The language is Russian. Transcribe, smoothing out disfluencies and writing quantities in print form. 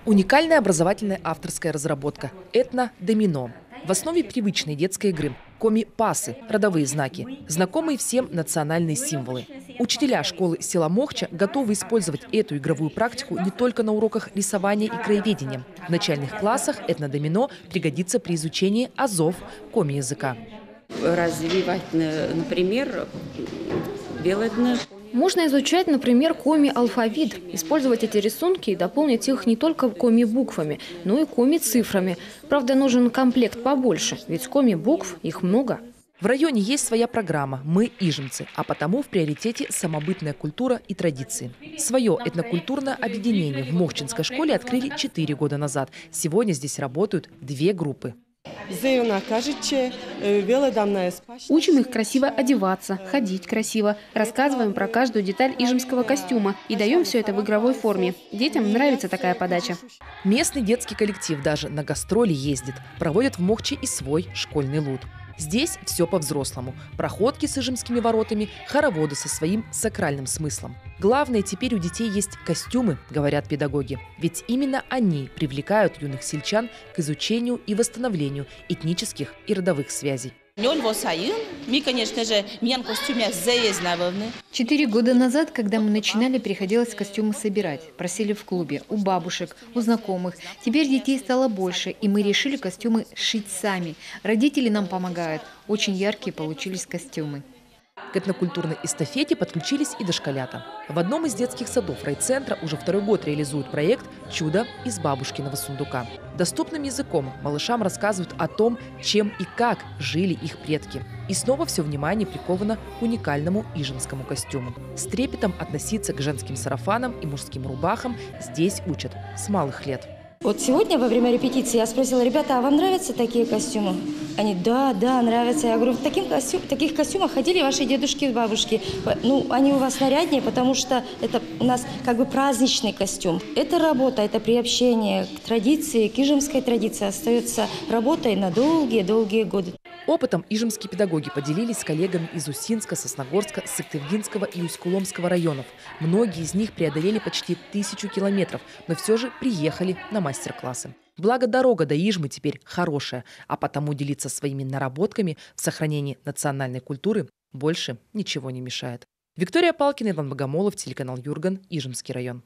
Уникальная образовательная авторская разработка «Этно-домино». В основе привычной детской игры коми-пасы, родовые знаки, знакомые всем национальные символы. Учителя школы села Мохча готовы использовать эту игровую практику не только на уроках рисования и краеведения. В начальных классах «Этно-домино» пригодится при изучении азов коми-языка. Развивать, например, белодны. Можно изучать, например, коми-алфавит, использовать эти рисунки и дополнить их не только коми-буквами, но и коми-цифрами. Правда, нужен комплект побольше, ведь коми-букв их много. В районе есть своя программа «Мы ижемцы», а потому в приоритете самобытная культура и традиции. Свое этнокультурное объединение в Мохчинской школе открыли 4 года назад. Сегодня здесь работают 2 группы. Учим их красиво одеваться, ходить красиво, рассказываем про каждую деталь ижемского костюма и даем все это в игровой форме. Детям нравится такая подача. Местный детский коллектив даже на гастроли ездит, проводят в Мохче и свой школьный лут. Здесь все по-взрослому. Проходки с ижемскими воротами, хороводы со своим сакральным смыслом. Главное, теперь у детей есть костюмы, говорят педагоги. Ведь именно они привлекают юных сельчан к изучению и восстановлению этнических и родовых связей. 4 года назад, когда мы начинали, приходилось костюмы собирать. Просили в клубе, у бабушек, у знакомых. Теперь детей стало больше, и мы решили костюмы шить сами. Родители нам помогают. Очень яркие получились костюмы. К этнокультурной эстафете подключились и дошколята. В одном из детских садов райцентра уже 2-й год реализуют проект «Чудо из бабушкиного сундука». Доступным языком малышам рассказывают о том, чем и как жили их предки. И снова все внимание приковано к уникальному ижемскому костюму. С трепетом относиться к женским сарафанам и мужским рубахам здесь учат с малых лет. Вот сегодня во время репетиции я спросила: ребята, а вам нравятся такие костюмы? Они: да, нравятся. Я говорю: в таких костюмах ходили ваши дедушки и бабушки. Ну, они у вас наряднее, потому что это у нас как бы праздничный костюм. Это работа, это приобщение к традиции, к ижемской традиции остается работой на долгие-долгие годы. Опытом ижемские педагоги поделились с коллегами из Усинска, Сосногорска, Сыктывдинского и Усть-Куломского районов. Многие из них преодолели почти 1000 километров, но все же приехали на мастер-классы. Благо, дорога до Ижмы теперь хорошая, а потому делиться своими наработками в сохранении национальной культуры больше ничего не мешает. Виктория Палкина, Иван Богомолов, телеканал Юрган, Ижемский район.